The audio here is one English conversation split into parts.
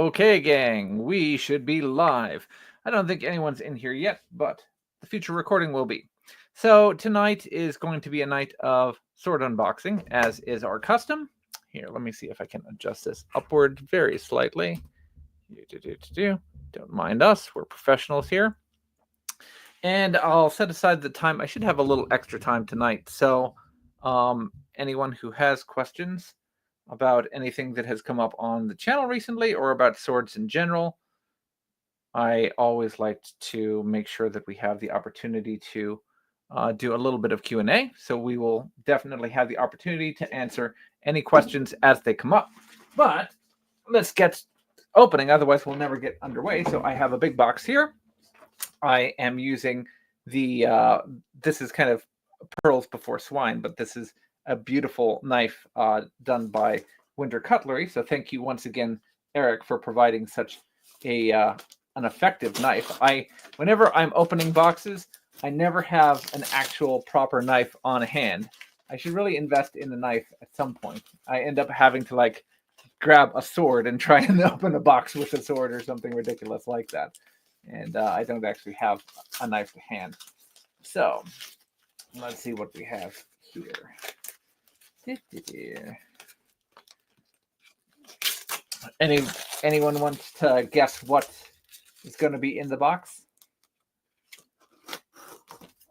Okay, gang, we should be live. I don't think anyone's in here yet, but the future recording will be. So tonight is going to be a night of sword unboxing, as is our custom. Here, let me see if I can adjust this upward very slightly. Don't mind us, we're professionals here. And I'll set aside the time. I should have a little extra time tonight. So anyone who has questions about anything that has come up on the channel recently or about swords in general, I always like to make sure that we have the opportunity to do a little bit of Q&A. So we will definitely have the opportunity to answer any questions as they come up. But let's get opening, otherwise we'll never get underway. So I have a big box here. I am using the, this is kind of pearls before swine, but this is a beautiful knife done by Winter Cutlery. So thank you once again, Eric, for providing such a an effective knife. Whenever I'm opening boxes, I never have an actual proper knife on hand. I should really invest in a knife at some point. I end up having to like grab a sword and try and open a box with a sword or something ridiculous like that. And I don't actually have a knife to hand. So let's see what we have here. Anyone wants to guess what is going to be in the box?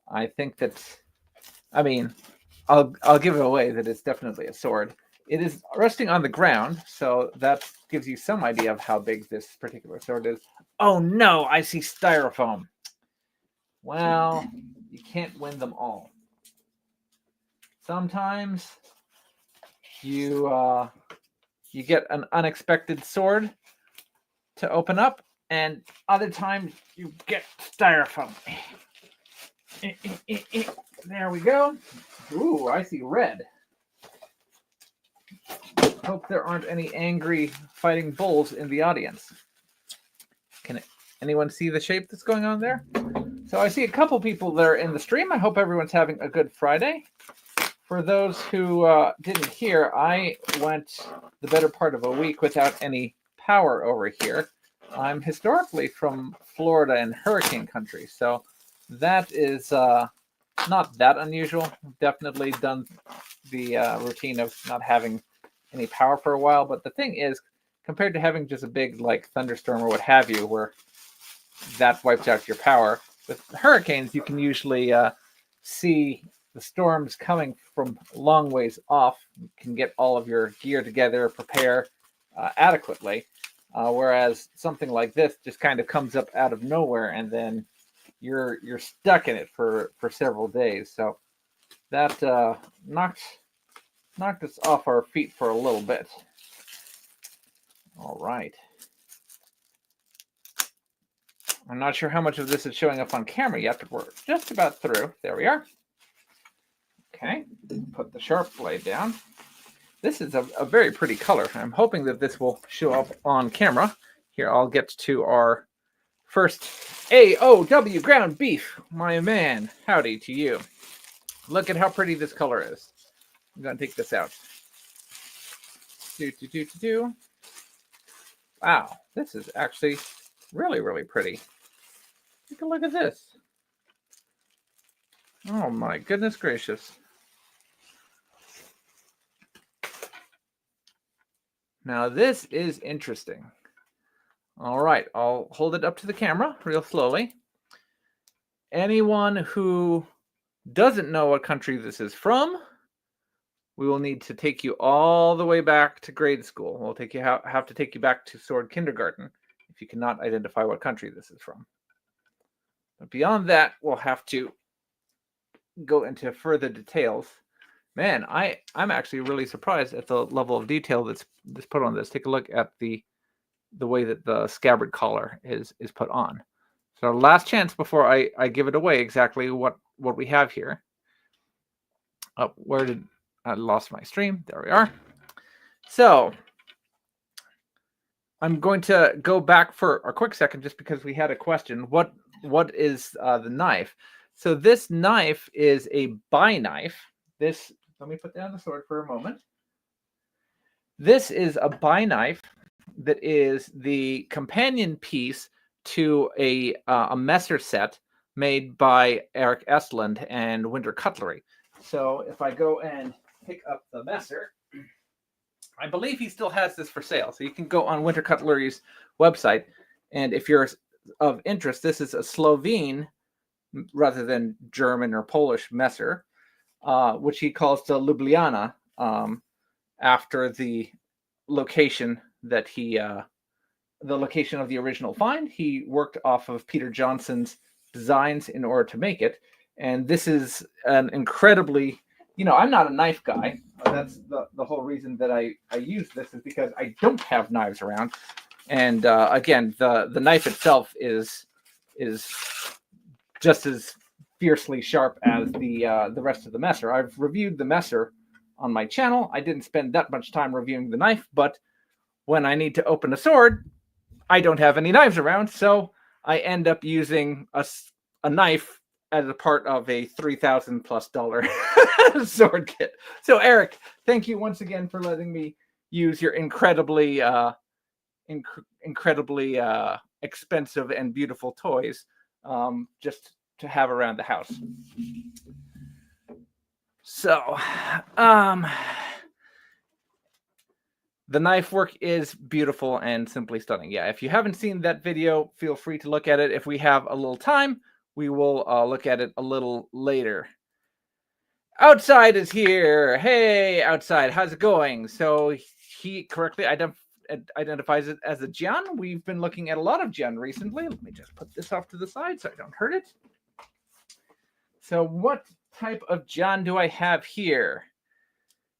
I think that, I mean, I'll give it away that it's definitely a sword. It is resting on the ground, so that gives you some idea of how big this particular sword is. Oh no, I see styrofoam. Well, you can't win them all. Sometimes you get an unexpected sword to open up, and other times you get styrofoam. There we go. Ooh, I see red. Hope there aren't any angry fighting bulls in the audience. Can anyone see the shape that's going on there? So I see a couple people that are in the stream. I hope everyone's having a good Friday. For those who didn't hear, I went the better part of a week without any power over here. I'm historically from Florida and hurricane country, so that is not that unusual. Definitely done the routine of not having any power for a while, but the thing is, compared to having just a big like thunderstorm or what have you, where that wipes out your power, with hurricanes you can usually see the storms coming from long ways off. You can get all of your gear together, prepare adequately, whereas something like this just kind of comes up out of nowhere, and then you're stuck in it for several days. So that knocked us off our feet for a little bit. All right. I'm not sure how much of this is showing up on camera yet, but we're just about through. There we are. Okay, put the sharp blade down. This is a very pretty color. I'm hoping that this will show up on camera. Here, I'll get to our first AOW ground beef. My man, howdy to you. Look at how pretty this color is. I'm going to take this out. Wow, this is actually really, really pretty. Take a look at this. Oh my goodness gracious. Now this is interesting. All right, I'll hold it up to the camera real slowly. Anyone who doesn't know what country this is from, we will need to take you all the way back to grade school. We'll have to take you back to sword kindergarten if you cannot identify what country this is from. But beyond that, we'll have to go into further details. Man, I'm actually really surprised at the level of detail that's put on this. Take a look at the way that the scabbard collar is put on. So last chance before I give it away exactly what we have here. Oh, where did I lost my stream? There we are. So I'm going to go back for a quick second just because we had a question. What is the knife? So this knife is a buy knife. Let me put down the sword for a moment. This is a buy knife that is the companion piece to a messer set made by Eric Estland and Winter Cutlery. So if I go and pick up the messer, I believe he still has this for sale. So you can go on Winter Cutlery's website, and if you're of interest, this is a Slovene rather than German or Polish messer, which he calls the Ljubljana, after the location that the location of the original find. He worked off of Peter Johnson's designs in order to make it. And this is an incredibly, I'm not a knife guy. That's the whole reason that I use this, is because I don't have knives around. And again, the knife itself is just as fiercely sharp as the rest of the messer. I've reviewed the messer on my channel. I didn't spend that much time reviewing the knife, but when I need to open a sword, I don't have any knives around, so I end up using a knife as a part of a $3,000+ sword kit. So Eric, thank you once again for letting me use your incredibly expensive and beautiful toys, just to have around the house. So, the knife work is beautiful and simply stunning. Yeah, if you haven't seen that video, feel free to look at it. If we have a little time, we will look at it a little later. Outside is here. Hey, Outside, how's it going? So he correctly identifies it as a Jian. We've been looking at a lot of Jian recently. Let me just put this off to the side so I don't hurt it. So what type of Jian do I have here?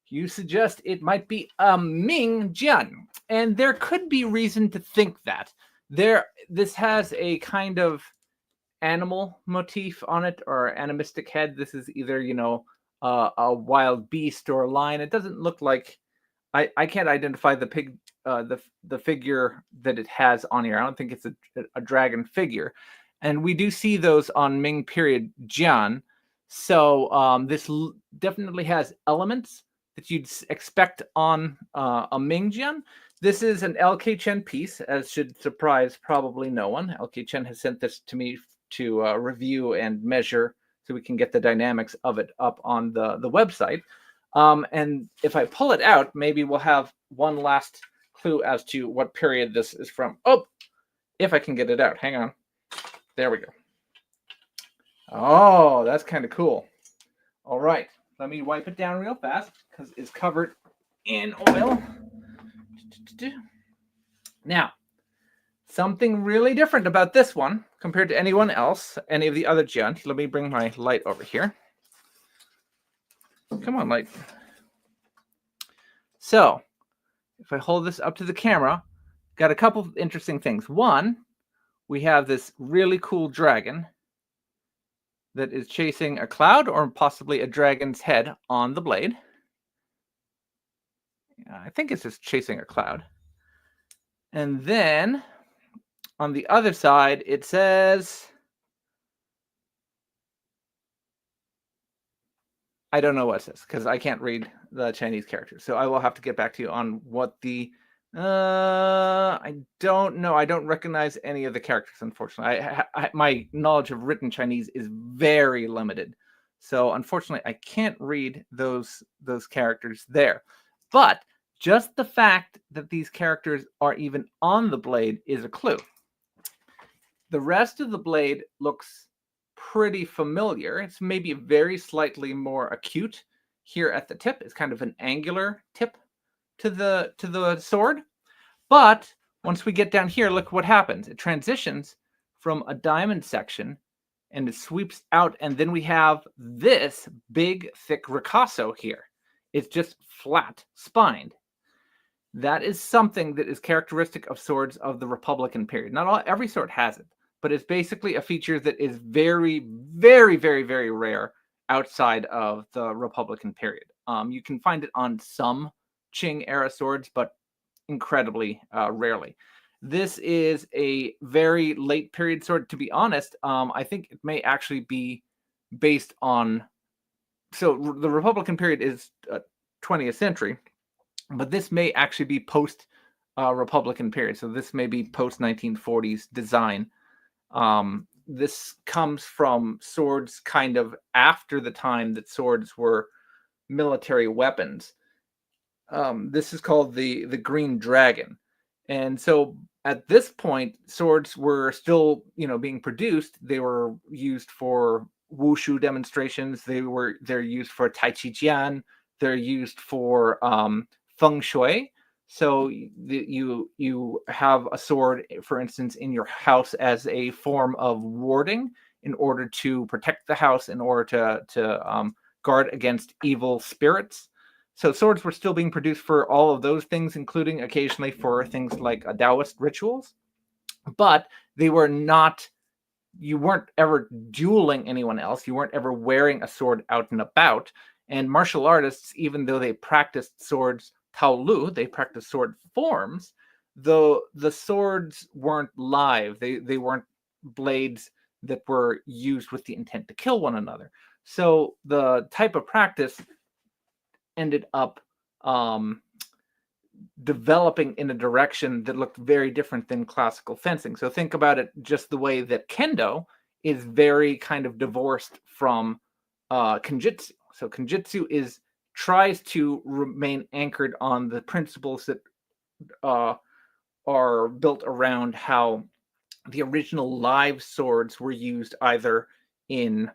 You suggest it might be a Ming Jian, and there could be reason to think that. This has a kind of animal motif on it, or animistic head. This is either, a wild beast or a lion. It doesn't look like, I can't identify the figure that it has on here. I don't think it's a dragon figure. And we do see those on Ming period Jian. So this definitely has elements that you'd expect on a Ming Jian. This is an LK Chen piece, as should surprise probably no one. LK Chen has sent this to me to review and measure so we can get the dynamics of it up on the website. And if I pull it out, maybe we'll have one last clue as to what period this is from. Oh, if I can get it out. Hang on. There we go. Oh, that's kind of cool. All right. Let me wipe it down real fast because it's covered in oil. Now, something really different about this one compared to anyone else, any of the other Jian. Let me bring my light over here. Come on, light. So, if I hold this up to the camera, got a couple of interesting things. One, we have this really cool dragon that is chasing a cloud or possibly a dragon's head on the blade. I think it's just chasing a cloud. And then on the other side, it says, I don't know what it says because I can't read the Chinese characters. So I will have to get back to you on what the, I don't know. I don't recognize any of the characters, unfortunately. My knowledge of written Chinese is very limited. So unfortunately, I can't read those characters there. But just the fact that these characters are even on the blade is a clue. The rest of the blade looks pretty familiar. It's maybe very slightly more acute here at the tip. It's kind of an angular tip to the sword. But once we get down here, look what happens. It transitions from a diamond section and it sweeps out, and then we have this big, thick ricasso here. It's just flat spined. That is something that is characteristic of swords of the Republican period. Not every sword has it, but it's basically a feature that is very, very, very, very rare outside of the Republican period. You can find it on some Qing era swords, but incredibly rarely. This is a very late period sword. To be honest, I think it may actually be based on. So the Republican period is 20th century, but this may actually be post Republican period. So this may be post 1940s design. This comes from swords kind of after the time that swords were military weapons. This is called the Green Dragon, and so at this point, swords were still being produced. They were used for wushu demonstrations. They're used for tai chi jian. They're used for feng shui. So you have a sword, for instance, in your house as a form of warding in order to protect the house, in order to guard against evil spirits. So swords were still being produced for all of those things, including occasionally for things like Taoist rituals. But they were not, you weren't ever dueling anyone else. You weren't ever wearing a sword out and about. And martial artists, even though they practiced swords taolu, they practiced sword forms, though the swords weren't live. They weren't blades that were used with the intent to kill one another. So the type of practice ended up developing in a direction that looked very different than classical fencing. So think about it just the way that kendo is very kind of divorced from kenjutsu. So kenjutsu tries to remain anchored on the principles that are built around how the original live swords were used either in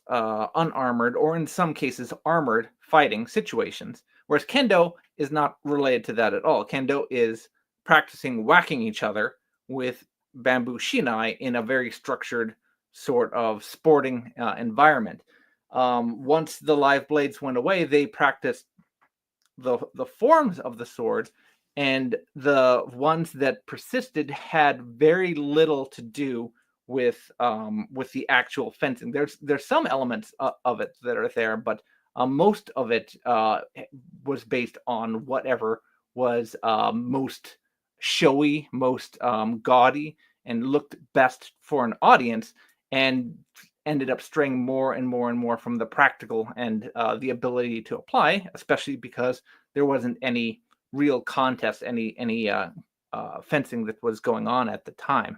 unarmored or in some cases armored fighting situations. Whereas kendo is not related to that at all. Kendo is practicing whacking each other with bamboo shinai in a very structured sort of sporting environment. Once the live blades went away, they practiced the forms of the sword, and the ones that persisted had very little to do with the actual fencing. There's some elements of it that are there, but most of it was based on whatever was most showy, most gaudy, and looked best for an audience, and ended up straying more and more and more from the practical and the ability to apply, especially because there wasn't any real contest, any fencing that was going on at the time.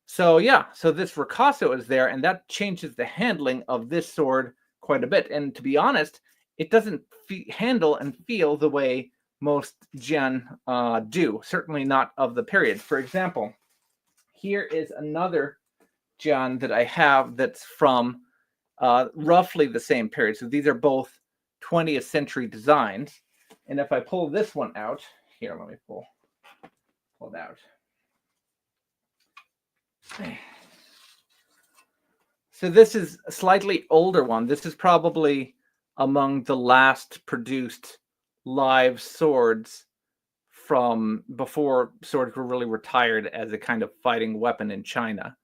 So yeah, so this ricasso is there, and that changes the handling of this sword quite a bit. And to be honest, it doesn't handle and feel the way most jian do. Certainly not of the period. For example, here is another jian that I have that's from roughly the same period. So these are both 20th century designs. And if I pull this one out, here, let me pull it out. So this is a slightly older one. This is probably among the last produced live swords from before swords were really retired as a kind of fighting weapon in China.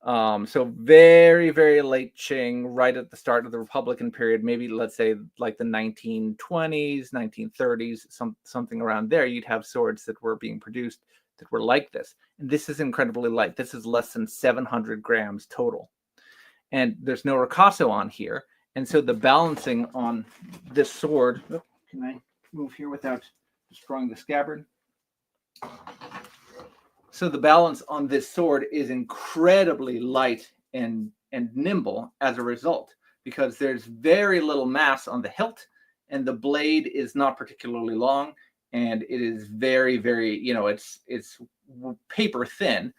So very, very late Qing, right at the start of the Republican period, maybe let's say like the 1920s, 1930s, something around there, you'd have swords that were being produced that were like this. And this is incredibly light. This is less than 700 grams total. And there's no ricasso on here. And so the balancing on this sword, can I move here without destroying the scabbard? So the balance on this sword is incredibly light and nimble as a result, because there's very little mass on the hilt, and the blade is not particularly long, and it is very, very, it's paper thin,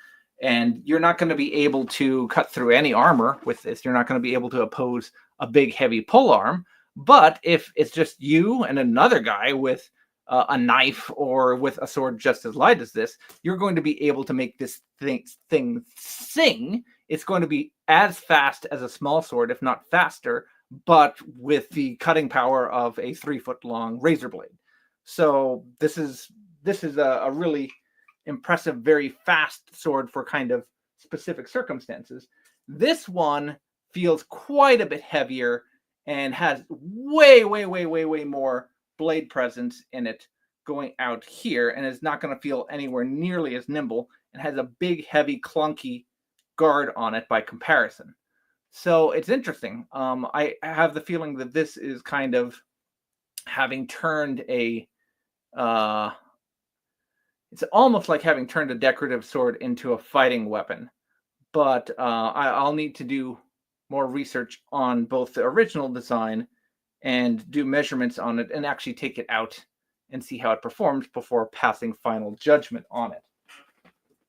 and you're not going to be able to cut through any armor with this. You're not going to be able to oppose a big, heavy pole arm. But if it's just you and another guy with a knife or with a sword just as light as this, you're going to be able to make this thing sing. It's going to be as fast as a small sword, if not faster, but with the cutting power of a 3-foot-long razor blade. So this is a really impressive, very fast sword for kind of specific circumstances. This one feels quite a bit heavier and has way, way, way, way, way more blade presence in it going out here, and is not going to feel anywhere nearly as nimble, and has a big, heavy, clunky guard on it by comparison. So it's interesting. I have the feeling that this is kind of having turned a it's almost like having turned a decorative sword into a fighting weapon. But I'll need to do more research on both the original design and do measurements on it and actually take it out and see how it performs before passing final judgment on it.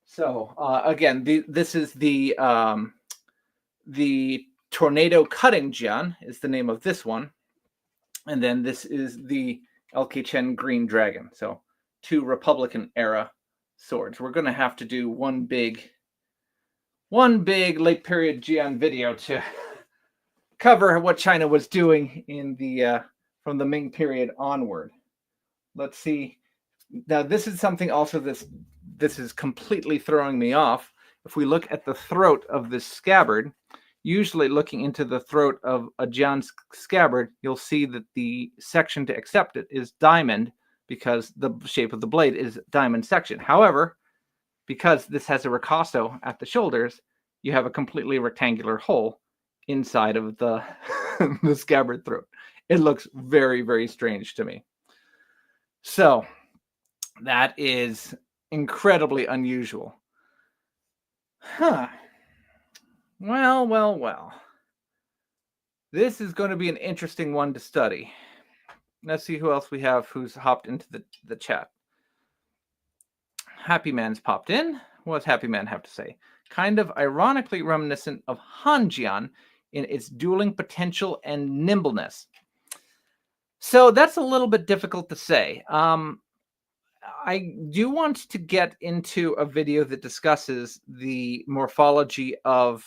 So again, this is the Tornado Cutting Jian is the name of this one. And then this is the LK Chen Green Dragon. So 2 Republican era swords. We're going to have to do one big late period Jian video to cover what China was doing in the from the Ming period onward. Let's see. Now this is something also this is completely throwing me off. If we look at the throat of this scabbard, usually looking into the throat of a Jian scabbard, you'll see that the section to accept it is diamond because the shape of the blade is diamond section. However, because this has a ricasso at the shoulders, you have a completely rectangular hole inside of the, the scabbard throat. It looks very, very strange to me. So that is incredibly unusual. Huh. Well. This is going to be an interesting one to study. Let's see who else we have who's hopped into the chat. Happy Man's popped in. What does Happy Man have to say? Kind of ironically reminiscent of Han Jian in its dueling potential and nimbleness. So that's a little bit difficult to say. I do want to get into a video that discusses the morphology of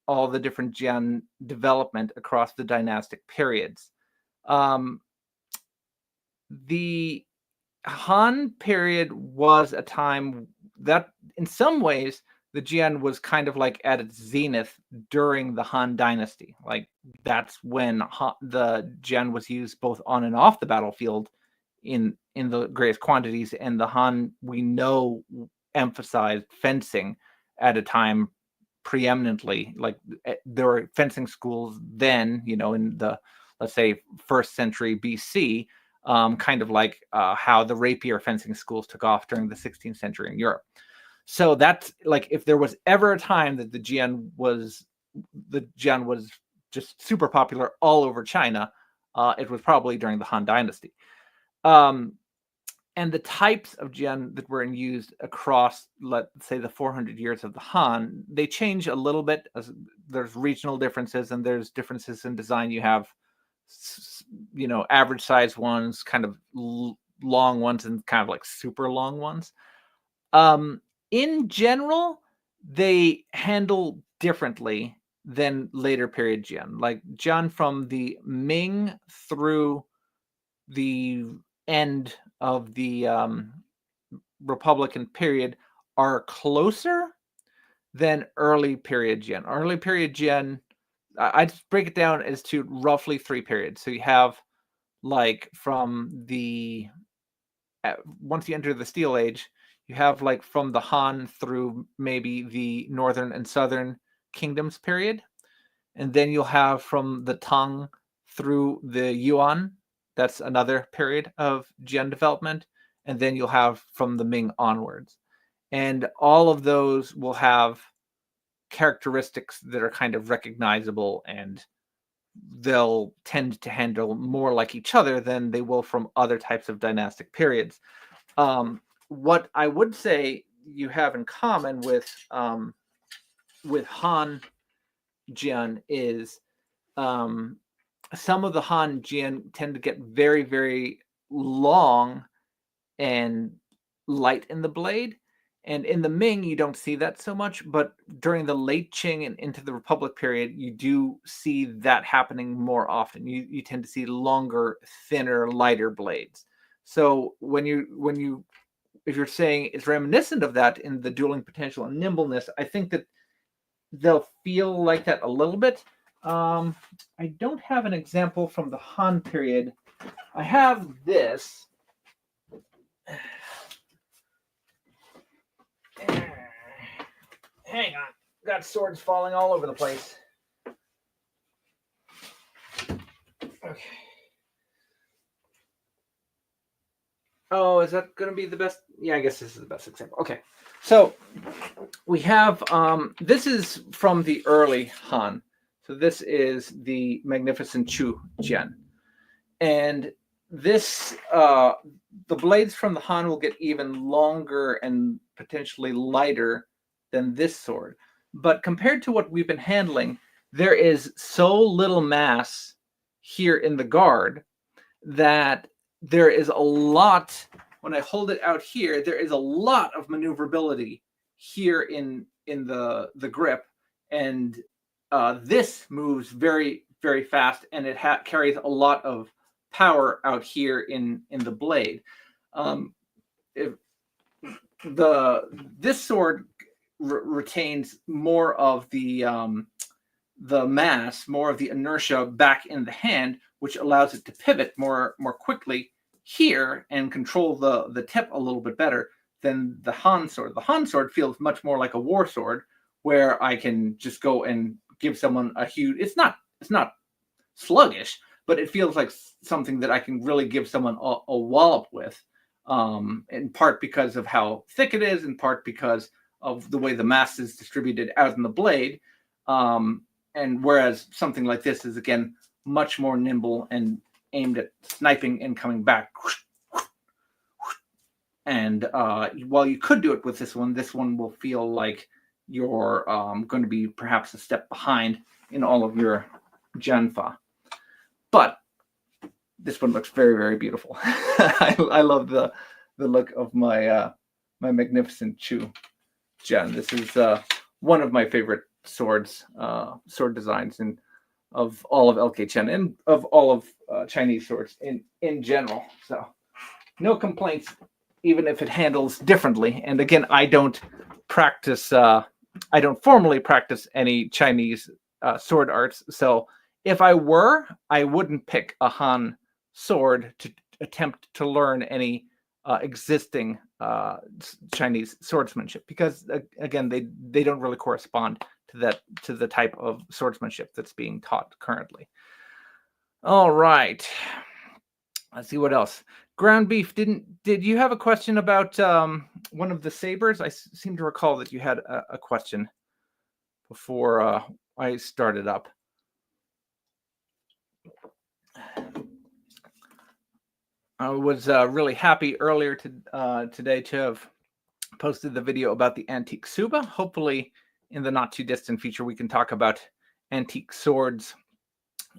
all the different Jian development across the dynastic periods. The Han period was a time that, in some ways, the Jian was kind of like at its zenith during the Han Dynasty. Like that's when the Jian was used both on and off the battlefield in the greatest quantities, and the Han we know emphasized fencing at a time preeminently. Like there were fencing schools then, in the, let's say, 1st century BC, kind of like how the rapier fencing schools took off during the 16th century in Europe. So that's like, if there was ever a time that the Jian was just super popular all over China, it was probably during the Han Dynasty. And the types of Jian that were used across, let's say, the 400 years of the Han, they change a little bit. As there's regional differences and there's differences in design. You have, average size ones, kind of long ones, and kind of like super long ones. In general, they handle differently than later period Jian. Like Jian from the Ming through the end of the Republican period are closer than early period Jian. Early period Jian, I just break it down as to roughly 3 periods. So you have, like, from the once you enter the Steel Age, you have like from the Han through maybe the Northern and Southern Kingdoms period, and then you'll have from the Tang through the Yuan. That's another period of Jian development. And then you'll have from the Ming onwards. And all of those will have characteristics that are kind of recognizable, and they'll tend to handle more like each other than they will from other types of dynastic periods. What I would say you have in common with Han Jian is some of the Han Jian tend to get very, very long and light in the blade. And in the Ming, you don't see that so much. But during the late Qing and into the Republic period, you do see that happening more often. You tend to see longer, thinner, lighter blades. So if you're saying it's reminiscent of that in the dueling potential and nimbleness, I think that they'll feel like that a little bit. I don't have an example from the Han period. I have this. Hang on. Got swords falling all over the place. Okay. Oh, is that going to be the best? Yeah, I guess this is the best example. Okay. So we have, this is from the early Han. So this is the Magnificent Chu Jian. And this, the blades from the Han will get even longer and potentially lighter than this sword. But compared to what we've been handling, there is so little mass here in the guard that there is a lot, when I hold it out here, there is a lot of maneuverability here in the grip, and this moves very very fast, and it carries a lot of power out here in the blade. If this sword retains more of the mass, more of the inertia back in the hand, which allows it to pivot more quickly here and control the tip a little bit better than the Han sword. The Han sword feels much more like a war sword, where I can just go and give someone a huge. It's not sluggish, but it feels like something that I can really give someone a wallop with. In part because of how thick it is, in part because of the way the mass is distributed out in the blade. And whereas something like this is, again, much more nimble and aimed at sniping and coming back. And while you could do it with this one will feel like you're going to be perhaps a step behind in all of your Janfa. But this one looks very, very beautiful. I love the look of my my Magnificent Chu Jian. This is one of my favorite sword designs of all of LK Chen and of all of Chinese swords in general. So no complaints, even if it handles differently. And again, I don't formally practice any Chinese sword arts. So if I were, I wouldn't pick a Han sword to attempt to learn any existing Chinese swordsmanship, because again, they don't really correspond to the type of swordsmanship that's being taught currently. All right, let's see what else. Ground beef, did you have a question about one of the sabers? I seem to recall that you had a question before I started up. I was really happy earlier today to have posted the video about the antique Suba. Hopefully, in the not too distant future, we can talk about antique swords,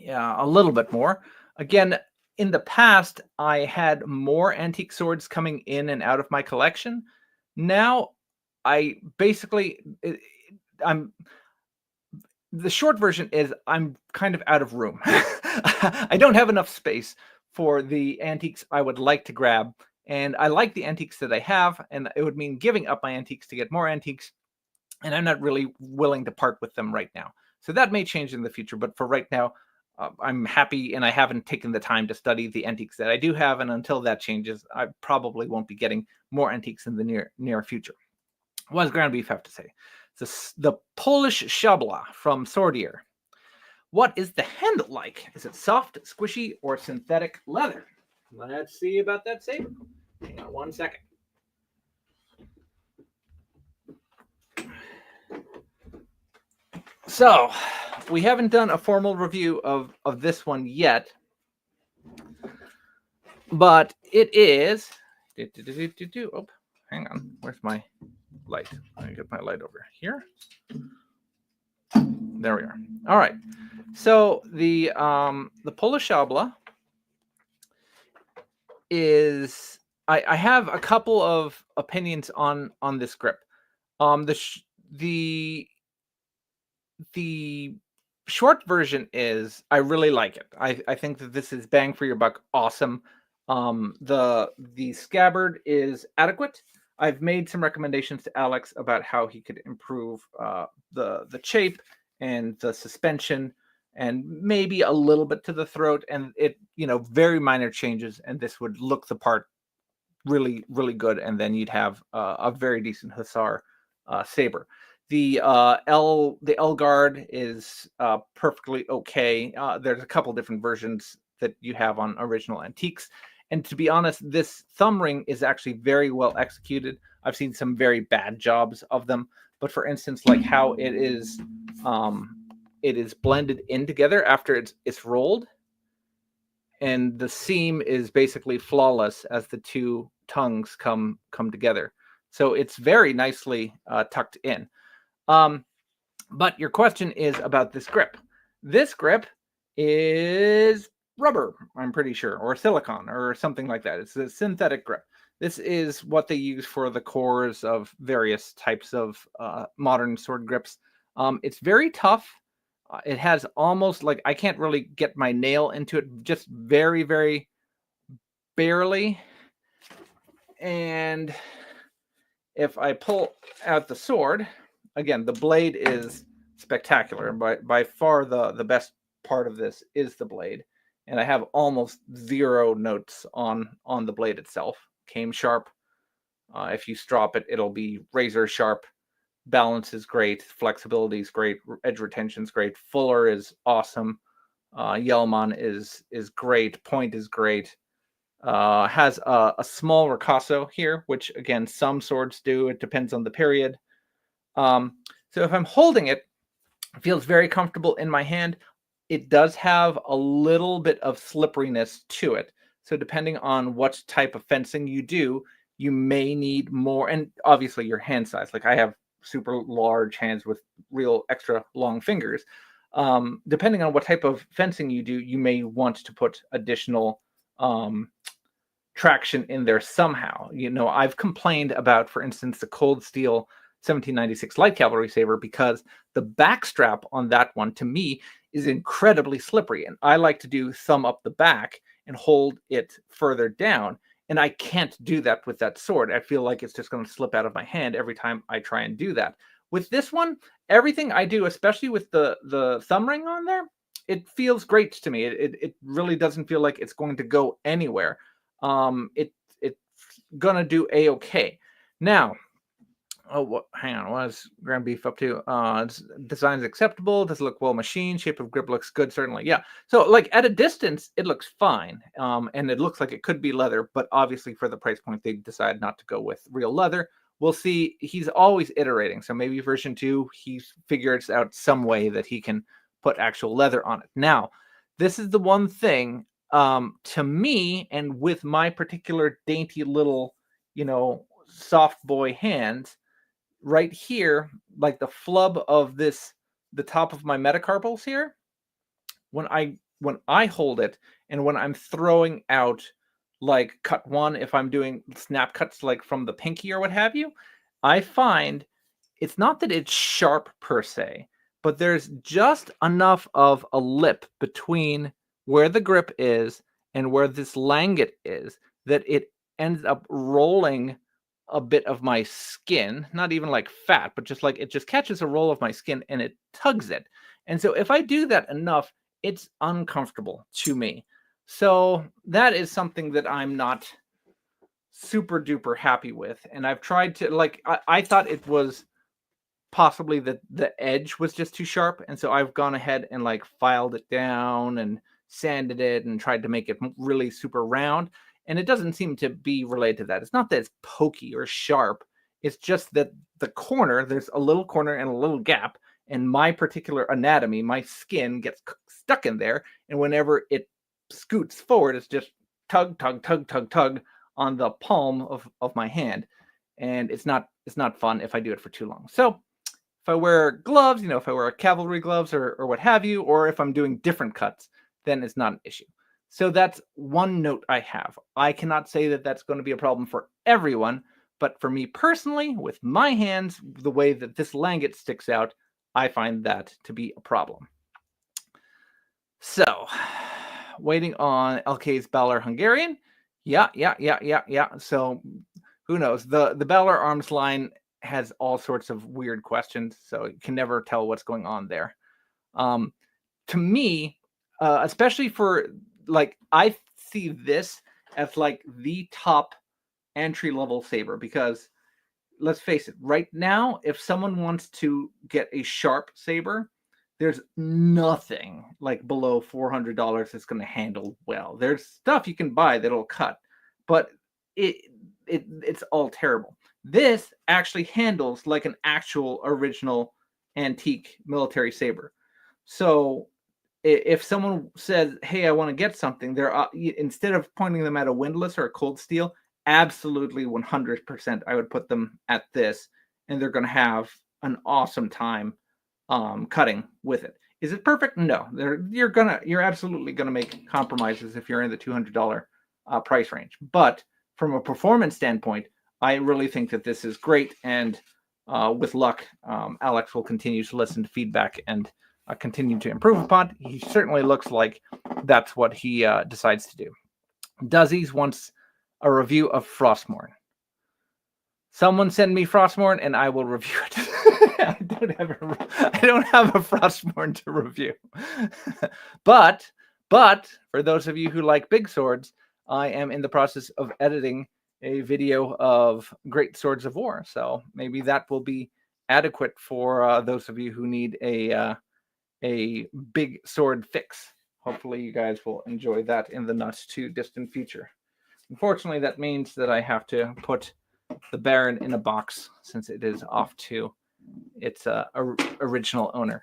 a little bit more. Again, in the past, I had more antique swords coming in and out of my collection. Now, the short version is I'm kind of out of room. I don't have enough space for the antiques I would like to grab. And I like the antiques that I have, and it would mean giving up my antiques to get more antiques. And I'm not really willing to part with them right now. So that may change in the future. But for right now, I'm happy, and I haven't taken the time to study the antiques that I do have. And until that changes, I probably won't be getting more antiques in the near future. What does Ground Beef have to say? The Polish Szabla from Sordier. What is the handle like? Is it soft, squishy, or synthetic leather? Let's see about that saber. Hang on 1 second. So, we haven't done a formal review of this one yet, but it is. Oh, hang on. Where's my light? Let me get my light over here. There we are. All right. So the Polish Szabla is. I have a couple of opinions on this grip. The short version is I really like it. I think that this is bang for your buck, awesome. The scabbard is adequate. I've made some recommendations to Alex about how he could improve the shape and the suspension, and maybe a little bit to the throat, and very minor changes, and this would look the part really, really good, and then you'd have a very decent Hussar saber. The L guard is perfectly okay. There's a couple different versions that you have on original antiques, And to be honest, this thumb ring is actually very well executed. I've seen some very bad jobs of them, but for instance, like how it is blended in together after it's rolled, and the seam is basically flawless as the two tongues come together. So it's very nicely tucked in. But your question is about this grip. This grip is rubber, I'm pretty sure, or silicone or something like that. It's a synthetic grip. This is what they use for the cores of various types of modern sword grips. It's very tough. It has almost like, I can't really get my nail into it, just very, very barely. And if I pull out the sword, again, the blade is spectacular. By far the best part of this is the blade. And I have almost zero notes on the blade itself. Came sharp. If you strop it, it'll be razor sharp. Balance is great. Flexibility is great. Edge retention is great. Fuller is awesome. Yellman is great. Point is great. Has a small ricasso here, which again, some swords do. It depends on the period. So if I'm holding it, it feels very comfortable in my hand. It does have a little bit of slipperiness to it. So depending on what type of fencing you do, you may need more. And obviously your hand size, like I have super large hands with real extra long fingers. Depending on what type of fencing you do, you may want to put additional traction in there somehow. I've complained about, for instance, the Cold Steel 1796 light cavalry saber, because the back strap on that one to me is incredibly slippery, and I like to do thumb up the back and hold it further down, and I can't do that with that sword. I feel like it's just going to slip out of my hand every time I try and do that. With this one, everything I do, especially with the thumb ring on there, it feels great to me. It really doesn't feel like it's going to go anywhere. It's gonna do a-okay. Now, hang on, what is ground beef up to? Design's acceptable. Does it look well machined? Shape of grip looks good, certainly. Yeah. So like at a distance, it looks fine. And it looks like it could be leather, but obviously for the price point, they decided not to go with real leather. We'll see. He's always iterating. So maybe version 2, he figures out some way that he can put actual leather on it. Now, this is the one thing, to me, and with my particular dainty little, soft boy hands, right here, like the flub of this, the top of my metacarpals here, when I hold it, and when I'm throwing out like cut one, if I'm doing snap cuts like from the pinky or what have you, I find it's not that it's sharp per se, but there's just enough of a lip between where the grip is and where this langet is that it ends up rolling a bit of my skin, not even like fat, but just like it just catches a roll of my skin and it tugs it. And so if I do that enough, it's uncomfortable to me. So that is something that I'm not super duper happy with. And I've tried to, like, I thought it was possibly that the edge was just too sharp. And so I've gone ahead and like filed it down and sanded it and tried to make it really super round. And it doesn't seem to be related to that. It's not that it's pokey or sharp. It's just that the corner, there's a little corner and a little gap. And my particular anatomy, my skin gets stuck in there. And whenever it scoots forward, it's just tug, tug, tug, tug, tug on the palm of my hand. And it's not fun if I do it for too long. So if I wear gloves, if I wear cavalry gloves or what have you, or if I'm doing different cuts, then it's not an issue. So that's one note I have. I cannot say that that's going to be a problem for everyone, but for me personally, with my hands, the way that this langet sticks out, I find that to be a problem. So, waiting on LK's Balor Hungarian. Yeah. So, who knows? The Balor Arms line has all sorts of weird questions, so you can never tell what's going on there. To me, especially for, like, I see this as like the top entry level saber, because let's face it, right now, if someone wants to get a sharp saber, there's nothing like below $400 that's going to handle well. There's stuff you can buy that'll cut, but it's all terrible. This actually handles like an actual original antique military saber. So if someone says, "Hey, I want to get something," they're instead of pointing them at a windlass or a cold steel, absolutely 100%, I would put them at this, and they're going to have an awesome time cutting with it. Is it perfect? No. You're absolutely gonna make compromises if you're in the $200 price range. But from a performance standpoint, I really think that this is great, and with luck, Alex will continue to listen to feedback and continue to improve upon. He certainly looks like that's what he decides to do. Duzzies wants a review of Frostmourne. Someone send me Frostmourne and I will review it. I don't have a Frostmourne to review. but for those of you who like big swords, I am in the process of editing a video of Great Swords of War. So maybe that will be adequate for those of you who need a big sword fix. Hopefully you guys will enjoy that in the not too distant future. Unfortunately, that means that I have to put the Baron in a box since it is off to its original owner.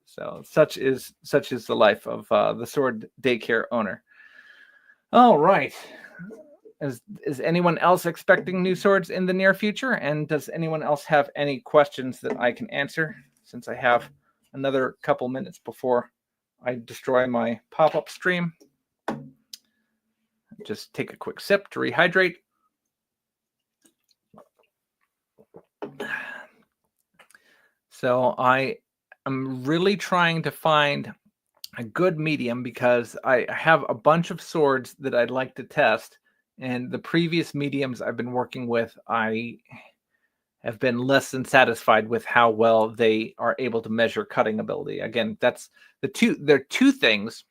So such is the life of the sword daycare owner. All right. Is anyone else expecting new swords in the near future? And does anyone else have any questions that I can answer, since I have another couple minutes before I destroy my pop-up stream? Just take a quick sip to rehydrate. So I am really trying to find a good medium, because I have a bunch of swords that I'd like to test, and the previous mediums I've been working with, I have been less than satisfied with how well they are able to measure cutting ability. Again, there are two things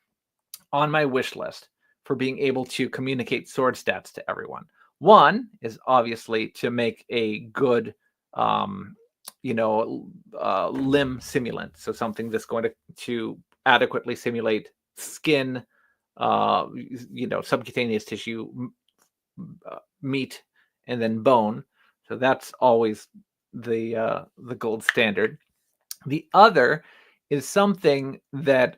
on my wish list for being able to communicate sword stats to everyone. One is obviously to make a good limb simulant, so something that's going to adequately simulate skin, subcutaneous tissue, meat, and then bone. So that's always the gold standard. The other is something that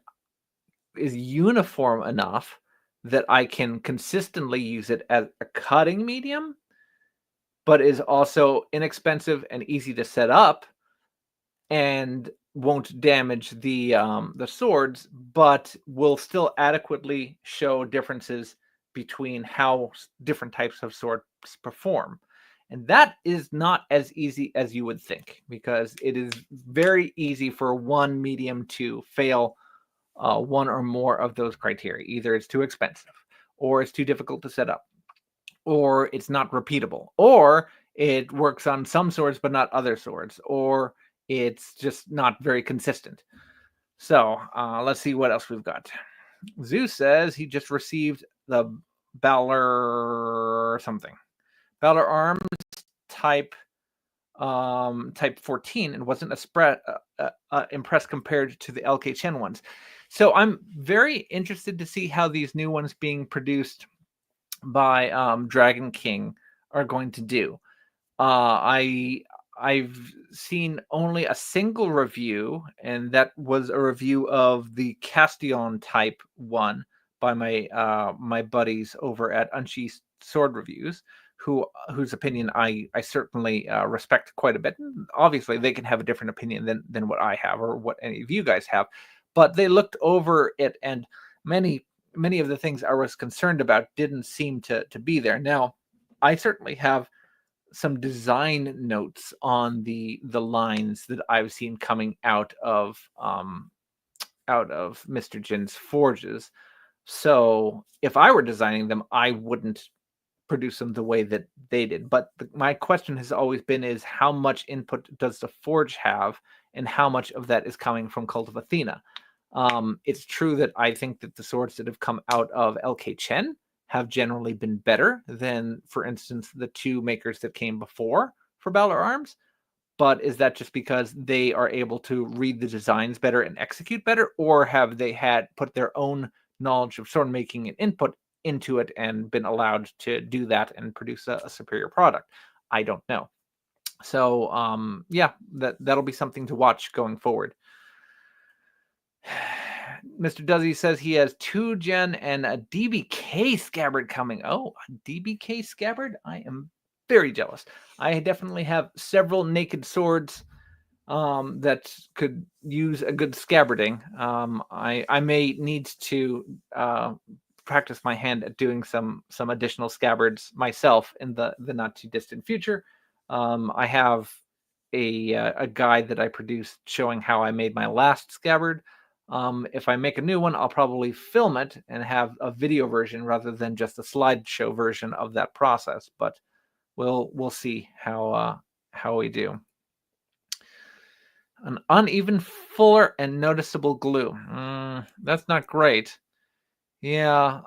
is uniform enough that I can consistently use it as a cutting medium, but is also inexpensive and easy to set up, and won't damage the swords, but will still adequately show differences between how different types of swords perform. And that is not as easy as you would think, because it is very easy for one medium to fail one or more of those criteria. Either it's too expensive, or it's too difficult to set up, or it's not repeatable, or it works on some swords but not other swords, or it's just not very consistent. So let's see what else we've got. Zeus says he just received the Balor Arms type 14, and wasn't impressed compared to the LK Chen ones. So I'm very interested to see how these new ones being produced by Dragon King are going to do. I've seen only a single review, and that was a review of the Castillon type one by my buddies over at Unsheathed Sword Reviews, whose opinion I certainly respect quite a bit. Obviously, they can have a different opinion than what I have, or what any of you guys have, but they looked over it, and many of the things I was concerned about didn't seem to be there. Now, I certainly have some design notes on the lines that I've seen coming out of Mr. Jin's forges. So if I were designing them, I wouldn't produce them the way that they did. But my question has always been is, how much input does the forge have, and how much of that is coming from Cult of Athena? It's true that I think that the swords that have come out of LK Chen have generally been better than, for instance, the two makers that came before for Balor Arms. but is that just because they are able to read the designs better and execute better, or have they had put their own knowledge of sword making and input into it and been allowed to do that and produce a superior product? I don't know. So yeah, that'll be something to watch going forward. Mr. Duzzy says he has 2 gen and a DBK scabbard coming. Oh, a DBK scabbard? I am very jealous. I definitely have several naked swords that could use a good scabbarding. I may need to practice my hand at doing some additional scabbards myself in the not too distant future. I have a guide that I produced showing how I made my last scabbard. If I make a new one, I'll probably film it and have a video version rather than just a slideshow version of that process. But we'll see how we do. An uneven, fuller, and noticeable glue. That's not great. Yeah.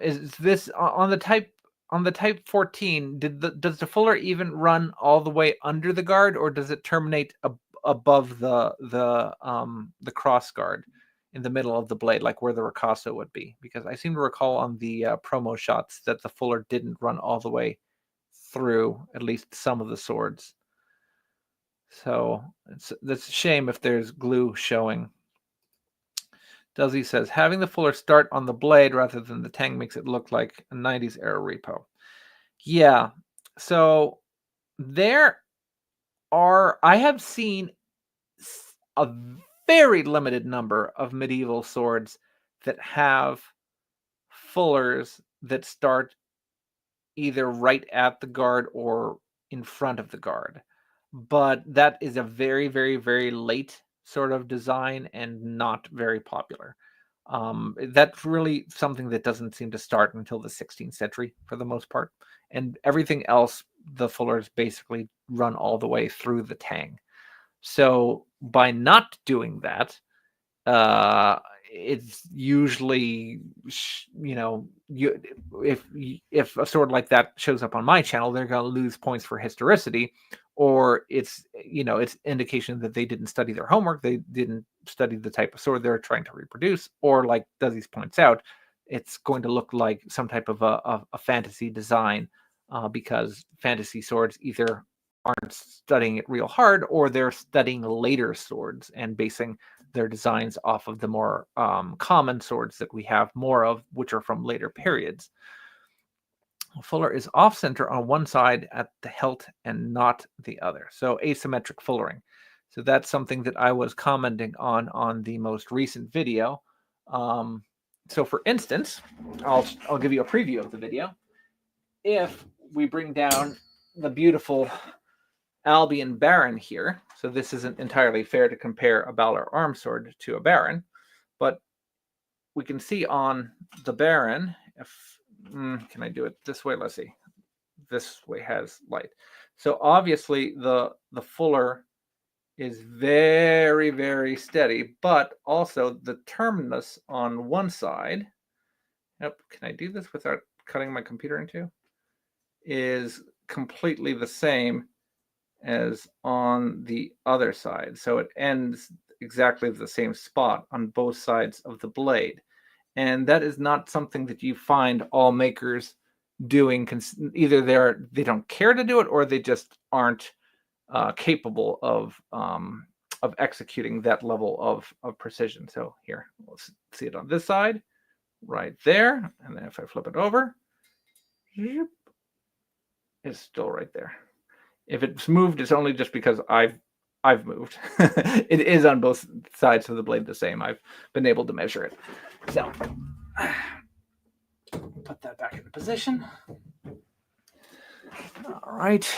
Is this on the type 14? Does the fuller even run all the way under the guard, or does it terminate above the cross guard in the middle of the blade, like where the ricasso would be? Because I seem to recall on the promo shots that the fuller didn't run all the way through at least some of the swords. So that's a shame if there's glue showing. Duzzy says, having the fuller start on the blade rather than the tang makes it look like a 90s era repo. Yeah. So I have seen a very limited number of medieval swords that have fullers that start either right at the guard or in front of the guard. But that is a very, very, very late sort of design and not very popular. That's really something that doesn't seem to start until the 16th century for the most part. And everything else, the fullers basically run all the way through the tang. So by not doing that, it's usually, if a sword like that shows up on my channel, they're going to lose points for historicity, or it's indication that they didn't study their homework, they didn't study the type of sword they're trying to reproduce, or like Duzzy points out, it's going to look like some type of a fantasy design, because fantasy swords either aren't studying it real hard, or they're studying later swords and basing their designs off of the more common swords that we have more of, which are from later periods. Fuller is off center on one side at the hilt and not the other. So asymmetric fullering. So that's something that I was commenting on the most recent video. So for instance, I'll give you a preview of the video. If we bring down the beautiful Albion Baron here, so this isn't entirely fair to compare a Balor arm sword to a Baron, but we can see on the Baron, can I do it this way? Let's see. This way has light. So obviously the fuller is very, very steady, but also the terminus on one side, can I do this without cutting my computer in two? Is completely the same as on the other side. So it ends exactly the same spot on both sides of the blade. And that is not something that you find all makers doing. Either they don't care to do it, or they just aren't capable of executing that level of precision. So here, let's see it on this side, right there. And then if I flip it over, it's still right there. If it's moved, it's only just because I've moved. It is on both sides of the blade the same. I've been able to measure it. So put that back into position. All right.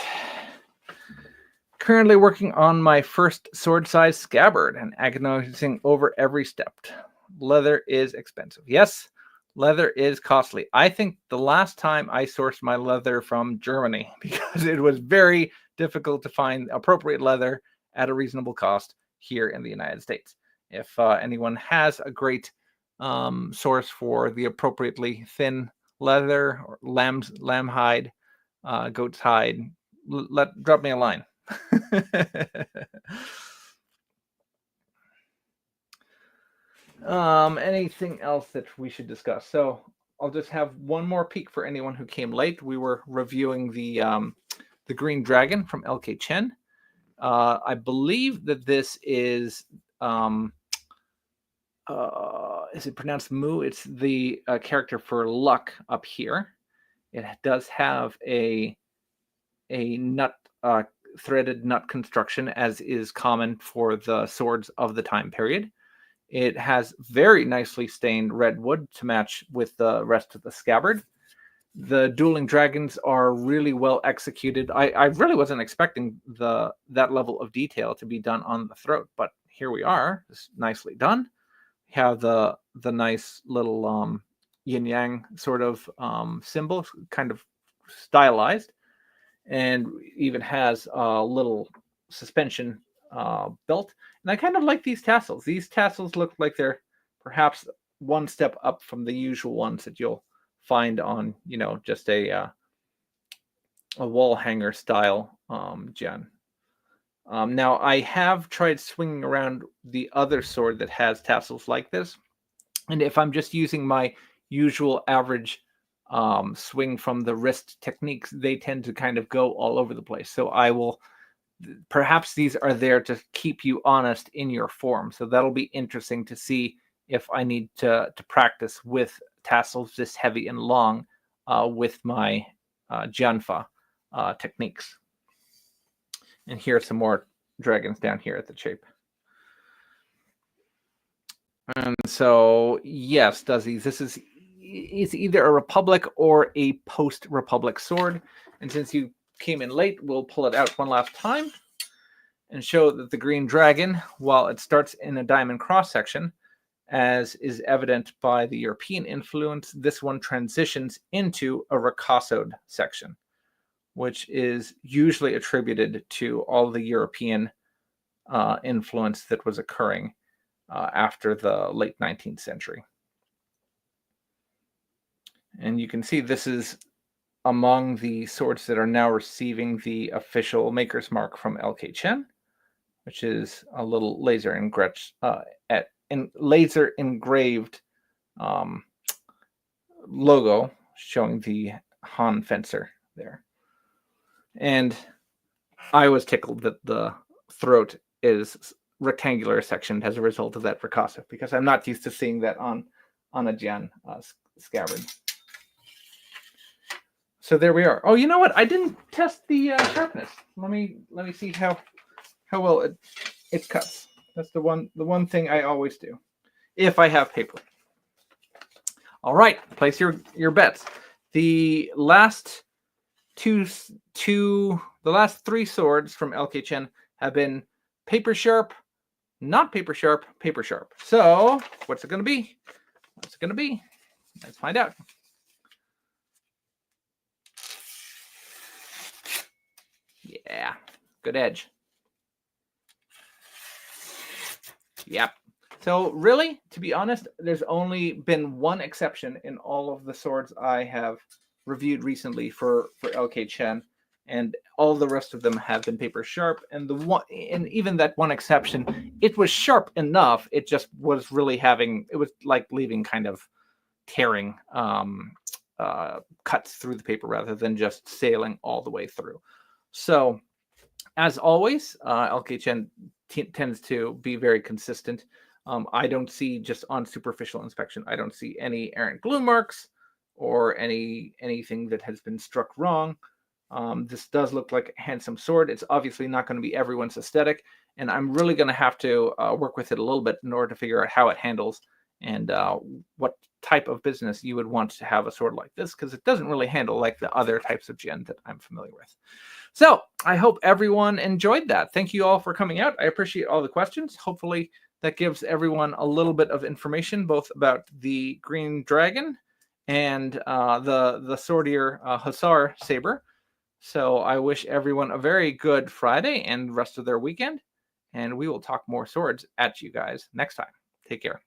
Currently working on my first sword size scabbard and agonizing over every step. Leather is expensive. Yes, leather is costly. I think the last time I sourced my leather from Germany, because it was very difficult to find appropriate leather at a reasonable cost here in the United States. If anyone has a great source for the appropriately thin leather, or lamb hide, goat's hide, drop me a line. Anything else that we should discuss? So I'll just have one more peek for anyone who came late. We were reviewing the Green Dragon from LK Chen. I believe that this is it pronounced Mu? It's the character for luck up here. It does have a nut threaded nut construction, as is common for the swords of the time period. It has very nicely stained red wood to match with the rest of the scabbard. The dueling dragons are really well executed. I really wasn't expecting that level of detail to be done on the throat, but here we are. It's nicely done. We have the nice little yin yang sort of symbol, kind of stylized, and even has a little suspension belt. And I kind of like these tassels. These tassels look like they're perhaps one step up from the usual ones that you'll find on, just a wall hanger style gen. Now, I have tried swinging around the other sword that has tassels like this. And if I'm just using my usual average swing from the wrist techniques, they tend to kind of go all over the place. So I will, perhaps these are there to keep you honest in your form. So that'll be interesting to see if I need to practice with tassels this heavy and long with my Jianfa techniques. And here are some more dragons down here at the shape. And so, yes, Duzzies, this is either a Republic or a post-Republic sword. And since you came in late, we'll pull it out one last time and show that the Green Dragon, while it starts in a diamond cross-section, as is evident by the European influence, this one transitions into a ricassoed section, which is usually attributed to all the European influence that was occurring after the late 19th century. And you can see this is among the swords that are now receiving the official maker's mark from LK Chen, which is a little laser engraved logo showing the Han fencer there. And I was tickled that the throat is rectangular sectioned as a result of that ricasso, because I'm not used to seeing that on a Jian scabbard. So there we are. Oh, you know what? I didn't test the sharpness. Let me see how well it cuts. That's the one thing I always do if I have paper. All right, place your bets. The last the last three swords from LK Chen have been paper sharp, not paper sharp, paper sharp. So what's it going to be? What's it going to be? Let's find out. Yeah, good edge. Yep. So really, to be honest, there's only been one exception in all of the swords I have reviewed recently for LK Chen, and all the rest of them have been paper sharp. And even that one exception, it was sharp enough. It just was really it was like leaving kind of tearing cuts through the paper rather than just sailing all the way through. So, as always, LK Chen tends to be very consistent. I don't see, just on superficial inspection, I don't see any errant glue marks or anything that has been struck wrong. This does look like a handsome sword. It's obviously not going to be everyone's aesthetic, and I'm really going to have to work with it a little bit in order to figure out how it handles and what type of business you would want to have a sword like this, because it doesn't really handle like the other types of Jian that I'm familiar with. So I hope everyone enjoyed that. Thank you all for coming out. I appreciate all the questions. Hopefully that gives everyone a little bit of information, both about the Green Dragon and the Swordier Hussar saber. So I wish everyone a very good Friday and rest of their weekend, and we will talk more swords at you guys next time. Take care.